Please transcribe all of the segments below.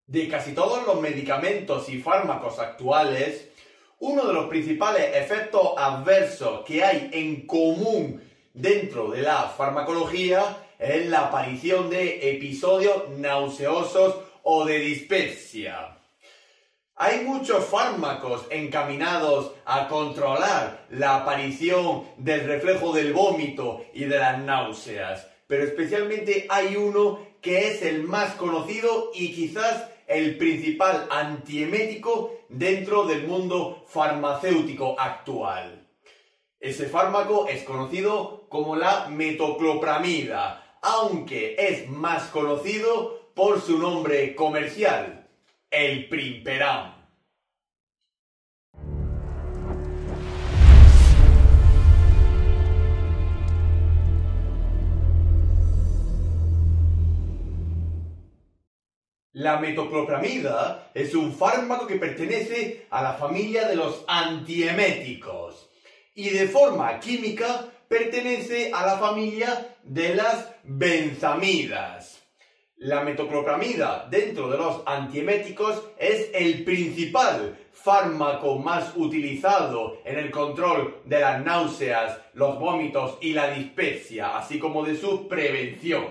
De casi todos los medicamentos y fármacos actuales, uno de los principales efectos adversos que hay en común dentro de la farmacología es la aparición de episodios nauseosos o de dispepsia. Hay muchos fármacos encaminados a controlar la aparición del reflejo del vómito y de las náuseas, pero especialmente hay uno que es el más conocido y quizás el principal antiemético dentro del mundo farmacéutico actual. Ese fármaco es conocido como la metoclopramida, aunque es más conocido por su nombre comercial, el Primperam. La metoclopramida es un fármaco que pertenece a la familia de los antieméticos y de forma química pertenece a la familia de las benzamidas. La metoclopramida dentro de los antieméticos es el principal fármaco más utilizado en el control de las náuseas, los vómitos y la dispepsia, así como de su prevención.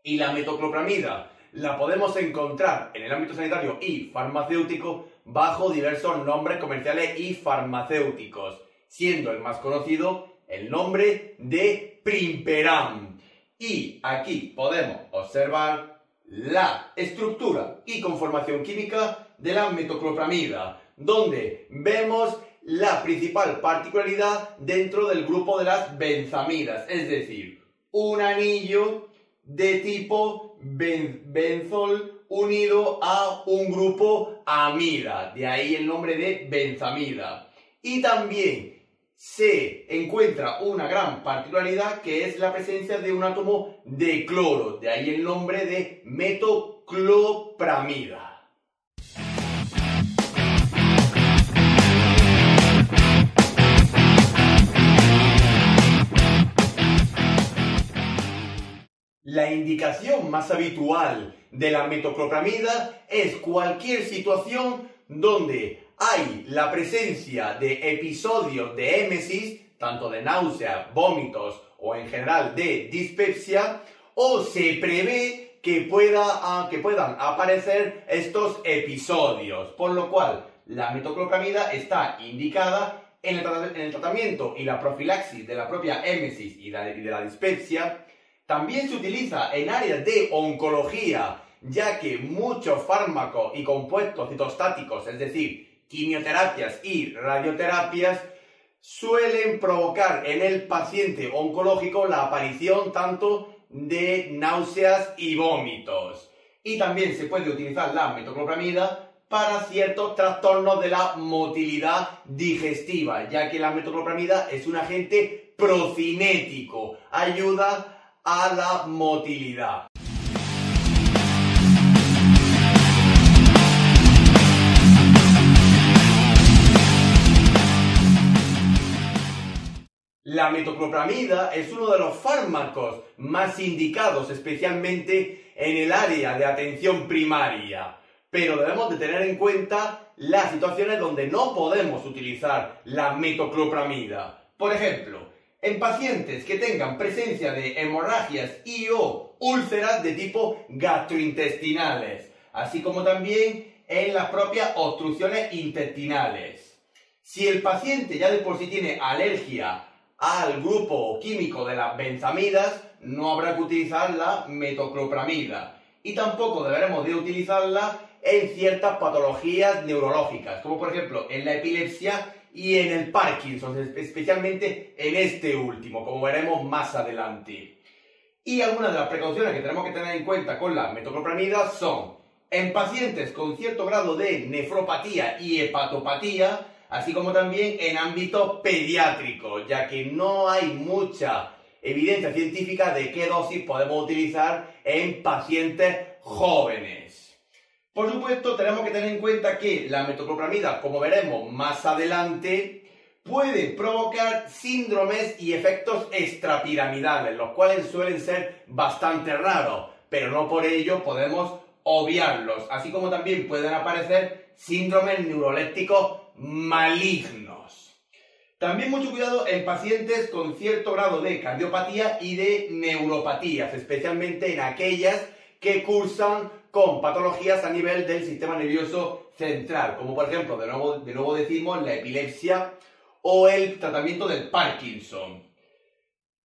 Y la metoclopramida la podemos encontrar en el ámbito sanitario y farmacéutico bajo diversos nombres comerciales y farmacéuticos, siendo el más conocido el nombre de Primperam. Y aquí podemos observar la estructura y conformación química de la metoclopramida, donde vemos la principal particularidad dentro del grupo de las benzamidas, es decir, un anillo de tipo benzol unido a un grupo amida, de ahí el nombre de benzamida. Y también se encuentra una gran particularidad que es la presencia de un átomo de cloro, de ahí el nombre de metoclopramida. La indicación más habitual de la metoclopramida es cualquier situación donde hay la presencia de episodios de émesis, tanto de náuseas, vómitos o en general de dispepsia, o se prevé que puedan aparecer estos episodios, por lo cual la metoclopramida está indicada en el tratamiento y la profilaxis de la propia émesis y de la dispepsia. También se utiliza en áreas de oncología, ya que muchos fármacos y compuestos citostáticos, es decir, quimioterapias y radioterapias, suelen provocar en el paciente oncológico la aparición tanto de náuseas y vómitos. Y también se puede utilizar la metoclopramida para ciertos trastornos de la motilidad digestiva, ya que la metoclopramida es un agente procinético, ayuda a la motilidad. La metoclopramida es uno de los fármacos más indicados especialmente en el área de atención primaria, pero debemos de tener en cuenta las situaciones donde no podemos utilizar la metoclopramida. Por ejemplo, en pacientes que tengan presencia de hemorragias y o úlceras de tipo gastrointestinales, así como también en las propias obstrucciones intestinales. Si el paciente ya de por sí tiene alergia al grupo químico de las benzamidas, no habrá que utilizar la metoclopramida. Y tampoco deberemos de utilizarla en ciertas patologías neurológicas, como por ejemplo en la epilepsia y en el Parkinson, especialmente en este último, como veremos más adelante. Y algunas de las precauciones que tenemos que tener en cuenta con la metoclopramida son: en pacientes con cierto grado de nefropatía y hepatopatía, así como también en ámbito pediátrico, ya que no hay mucha evidencia científica de qué dosis podemos utilizar en pacientes jóvenes. Por supuesto, tenemos que tener en cuenta que la metoclopramida, como veremos más adelante, puede provocar síndromes y efectos extrapiramidales, los cuales suelen ser bastante raros, pero no por ello podemos obviarlos, así como también pueden aparecer síndromes neurolépticos malignos. También mucho cuidado en pacientes con cierto grado de cardiopatía y de neuropatías, especialmente en aquellas que cursan con patologías a nivel del sistema nervioso central, como por ejemplo, de nuevo decimos, la epilepsia o el tratamiento del Parkinson.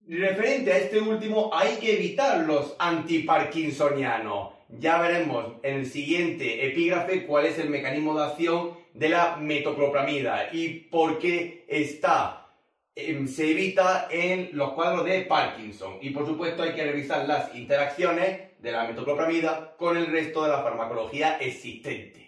Referente a este último, hay que evitar los antiparkinsonianos. Ya veremos en el siguiente epígrafe cuál es el mecanismo de acción de la metoclopramida y por qué se evita en los cuadros de Parkinson. Y por supuesto hay que revisar las interacciones de la metoclopramida con el resto de la farmacología existente.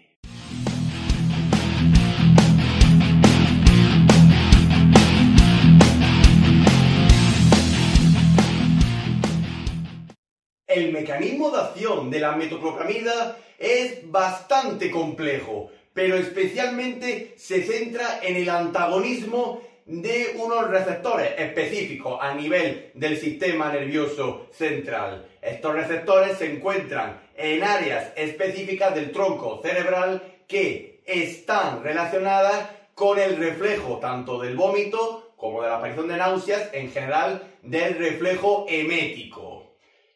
El mecanismo de acción de la metoclopramida es bastante complejo, pero especialmente se centra en el antagonismo de unos receptores específicos a nivel del sistema nervioso central. Estos receptores se encuentran en áreas específicas del tronco cerebral que están relacionadas con el reflejo tanto del vómito como de la aparición de náuseas, en general del reflejo emético.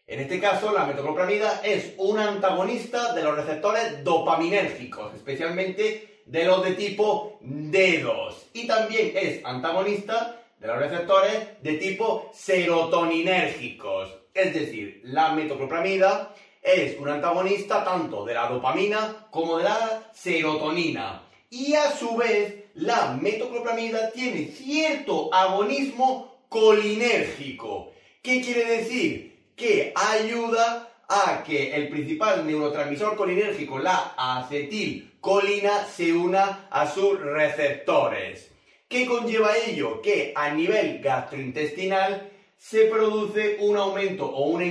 En este caso, la metoclopramida es un antagonista de los receptores dopaminérgicos, especialmente de los de tipo D2. Y también es antagonista de los receptores de tipo serotoninérgicos. Es decir, la metoclopramida es un antagonista tanto de la dopamina como de la serotonina. Y a su vez, la metoclopramida tiene cierto agonismo colinérgico. ¿Qué quiere decir? Que ayuda a que el principal neurotransmisor colinérgico, la acetilcolina, se una a sus receptores. ¿Qué conlleva ello? Que a nivel gastrointestinal se produce un aumento o un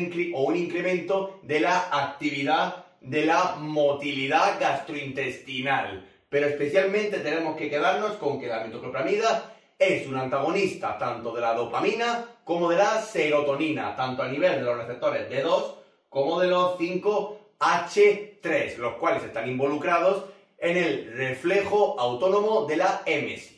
incremento de la actividad de la motilidad gastrointestinal. Pero especialmente tenemos que quedarnos con que la metoclopramida es un antagonista tanto de la dopamina como de la serotonina, tanto a nivel de los receptores D2 como de los 5H3, los cuales están involucrados en el reflejo autónomo de la émesis.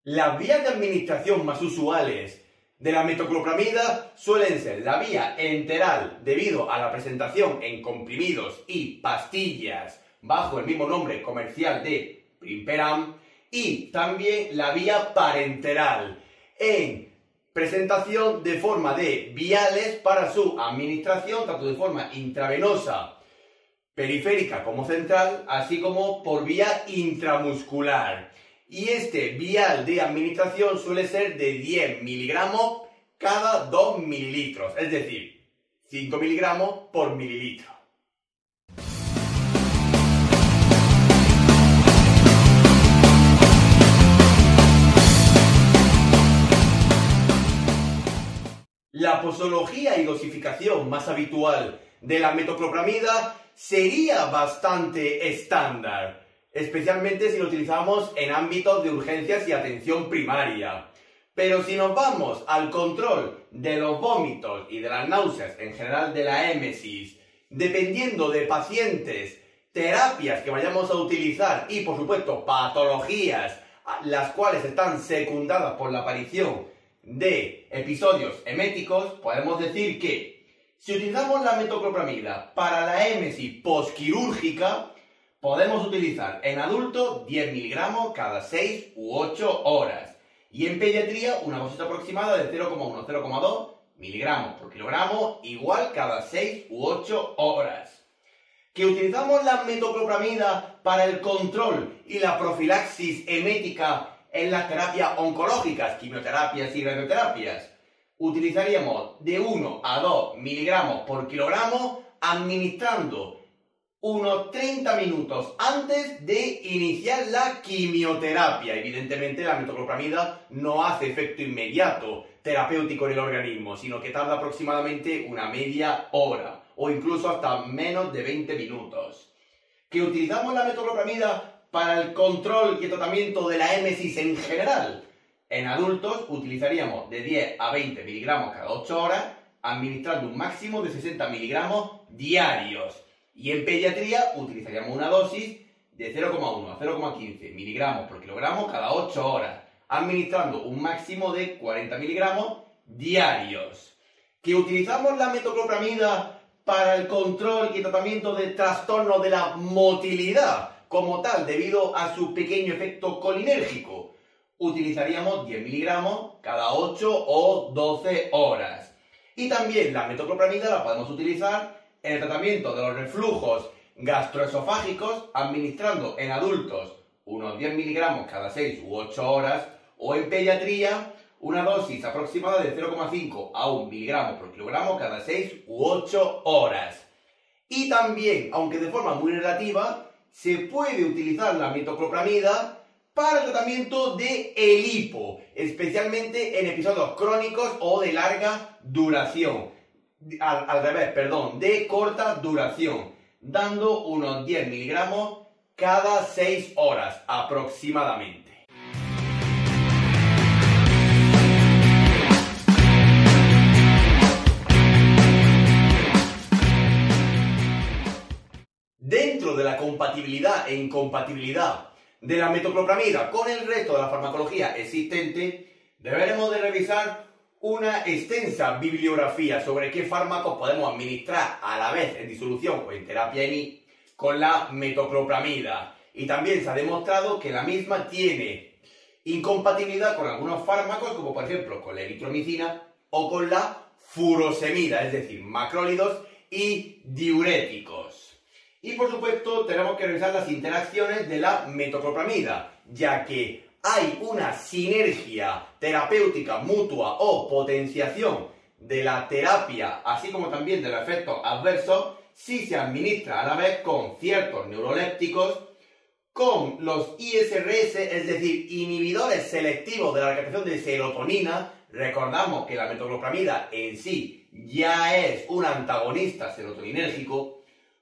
Las vías de administración más usuales de la metoclopramida suelen ser la vía enteral debido a la presentación en comprimidos y pastillas bajo el mismo nombre comercial de Primperam y también la vía parenteral en presentación de forma de viales para su administración tanto de forma intravenosa, periférica como central, así como por vía intramuscular. Y este vial de administración suele ser de 10 miligramos cada 2 mililitros, es decir, 5 miligramos por mililitro. La posología y dosificación más habitual de la metoclopramida sería bastante estándar, especialmente si lo utilizamos en ámbitos de urgencias y atención primaria. Pero si nos vamos al control de los vómitos y de las náuseas, en general de la émesis, dependiendo de pacientes, terapias que vayamos a utilizar y, por supuesto, patologías, las cuales están secundadas por la aparición de episodios eméticos, podemos decir que si utilizamos la metoclopramida para la émesis postquirúrgica, podemos utilizar en adultos 10 miligramos cada 6 u 8 horas y en pediatría una dosis aproximada de 0,1-0,2 miligramos por kilogramo igual cada 6 u 8 horas. Que utilizamos la metoclopramida para el control y la profilaxis emética en las terapias oncológicas, quimioterapias y radioterapias, utilizaríamos de 1 a 2 miligramos por kilogramo administrando unos 30 minutos antes de iniciar la quimioterapia. Evidentemente la metoclopramida no hace efecto inmediato terapéutico en el organismo, sino que tarda aproximadamente una media hora o incluso hasta menos de 20 minutos. Que utilizamos la metoclopramida para el control y el tratamiento de la émesis en general. En adultos utilizaríamos de 10 a 20 miligramos cada 8 horas, administrando un máximo de 60 miligramos diarios. Y en pediatría utilizaríamos una dosis de 0,1 a 0,15 miligramos por kilogramo cada 8 horas, administrando un máximo de 40 miligramos diarios. ¿Que utilizamos la metoclopramida para el control y el tratamiento de trastornos de la motilidad como tal debido a su pequeño efecto colinérgico? Utilizaríamos 10 miligramos cada 8 o 12 horas. Y también la metoclopramida la podemos utilizar en el tratamiento de los reflujos gastroesofágicos, administrando en adultos unos 10 miligramos cada 6 u 8 horas, o en pediatría una dosis aproximada de 0,5 a 1 miligramo por kilogramo cada 6 u 8 horas. Y también, aunque de forma muy relativa, se puede utilizar la metoclopramida para el tratamiento de el hipo, especialmente en episodios crónicos o de larga duración. Al revés, perdón, de corta duración, dando unos 10 miligramos cada 6 horas aproximadamente. Dentro de la compatibilidad e incompatibilidad de la metoclopramida con el resto de la farmacología existente, deberemos de revisar una extensa bibliografía sobre qué fármacos podemos administrar a la vez en disolución o en terapia ENI con la metoclopramida. Y también se ha demostrado que la misma tiene incompatibilidad con algunos fármacos, como por ejemplo con la eritromicina o con la furosemida, es decir, macrólidos y diuréticos. Y por supuesto tenemos que revisar las interacciones de la metoclopramida, ya que hay una sinergia terapéutica mutua o potenciación de la terapia, así como también de los efectos adversos, si se administra a la vez con ciertos neurolépticos, con los ISRS, es decir, inhibidores selectivos de la recaptación de serotonina. Recordamos que la metoclopramida en sí ya es un antagonista serotoninérgico,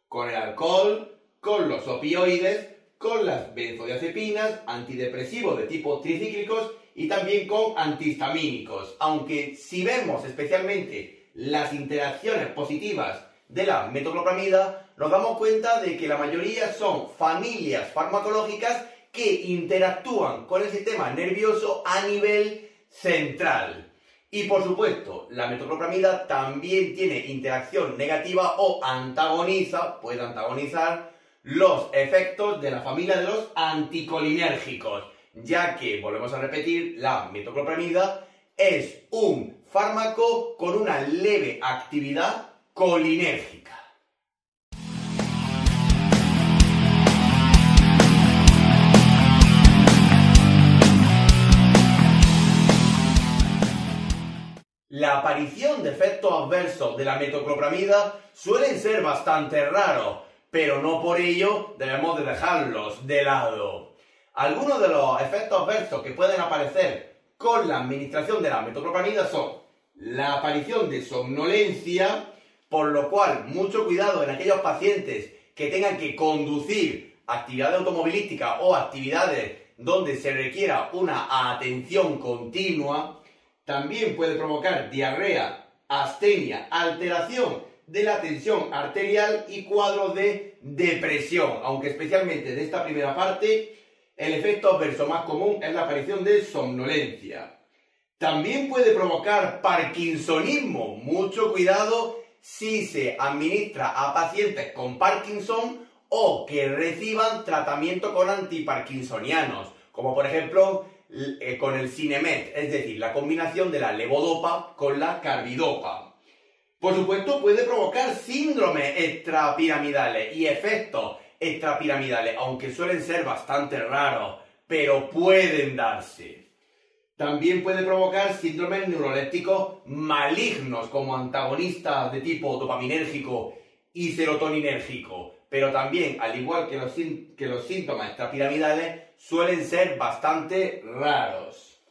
con el alcohol, con los opioides, con las benzodiazepinas, antidepresivos de tipo tricíclicos y también con antihistamínicos. Aunque si vemos especialmente las interacciones positivas de la metoclopramida, nos damos cuenta de que la mayoría son familias farmacológicas que interactúan con el sistema nervioso a nivel central. Y por supuesto, la metoclopramida también tiene interacción negativa o puede antagonizar los efectos de la familia de los anticolinérgicos, ya que, volvemos a repetir, la metoclopramida es un fármaco con una leve actividad colinérgica. La aparición de efectos adversos de la metoclopramida suelen ser bastante raros, pero no por ello debemos de dejarlos de lado. Algunos de los efectos adversos que pueden aparecer con la administración de la metoclopramida son la aparición de somnolencia, por lo cual mucho cuidado en aquellos pacientes que tengan que conducir actividades automovilísticas o actividades donde se requiera una atención continua. También puede provocar diarrea, astenia, alteración de la tensión arterial y cuadros de depresión, aunque especialmente de esta primera parte el efecto adverso más común es la aparición de somnolencia. También puede provocar parkinsonismo, mucho cuidado si se administra a pacientes con Parkinson o que reciban tratamiento con antiparkinsonianos, como por ejemplo con el Sinemet, es decir, la combinación de la levodopa con la carbidopa. Por supuesto, puede provocar síndromes extrapiramidales y efectos extrapiramidales, aunque suelen ser bastante raros, pero pueden darse. También puede provocar síndromes neurolépticos malignos, como antagonistas de tipo dopaminérgico y serotoninérgico, pero también, al igual que los síntomas extrapiramidales, suelen ser bastante raros.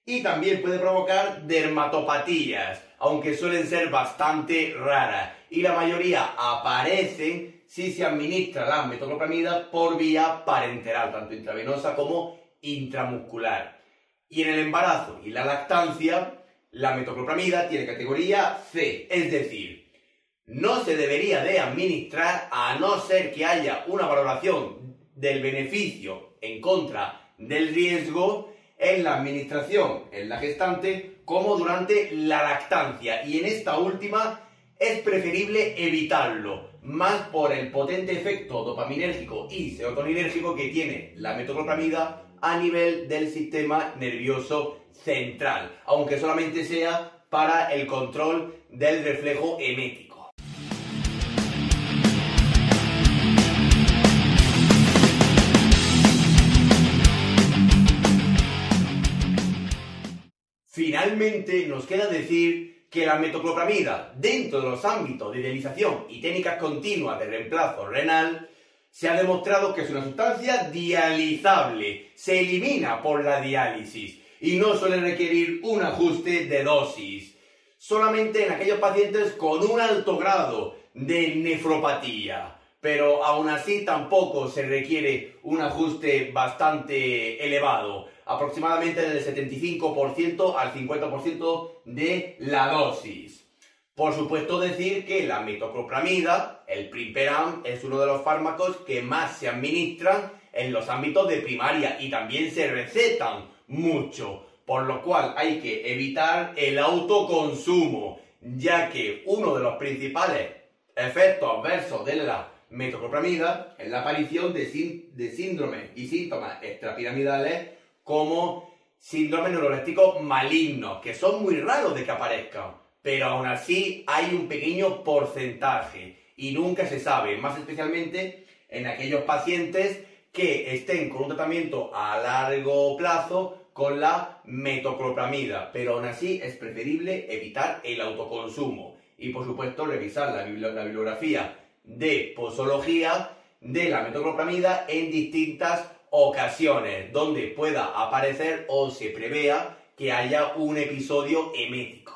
Y también puede provocar dermatopatías, aunque suelen ser bastante raras, y la mayoría aparecen si se administra la metoclopramida por vía parenteral, tanto intravenosa como intramuscular. Y en el embarazo y la lactancia, la metoclopramida tiene categoría C, es decir, no se debería de administrar a no ser que haya una valoración del beneficio en contra del riesgo en la administración en la gestante como durante la lactancia, y en esta última es preferible evitarlo, más por el potente efecto dopaminérgico y serotoninérgico que tiene la metoclopramida a nivel del sistema nervioso central, aunque solamente sea para el control del reflejo emético. Finalmente, nos queda decir que la metoclopramida, dentro de los ámbitos de dialización y técnicas continuas de reemplazo renal, se ha demostrado que es una sustancia dializable, se elimina por la diálisis y no suele requerir un ajuste de dosis, solamente en aquellos pacientes con un alto grado de nefropatía, pero aún así tampoco se requiere un ajuste bastante elevado, aproximadamente del 75% al 50% de la dosis. Por supuesto, decir que la metoclopramida, el Primperam, es uno de los fármacos que más se administran en los ámbitos de primaria y también se recetan mucho, por lo cual hay que evitar el autoconsumo, ya que uno de los principales efectos adversos de la metoclopramida es la aparición de síndromes y síntomas extrapiramidales como síndromes neurolépticos malignos, que son muy raros de que aparezcan, pero aún así hay un pequeño porcentaje y nunca se sabe, más especialmente en aquellos pacientes que estén con un tratamiento a largo plazo con la metoclopramida, pero aún así es preferible evitar el autoconsumo y, por supuesto, revisar la bibliografía de posología de la metoclopramida en distintas ocasiones donde pueda aparecer o se prevea que haya un episodio emético.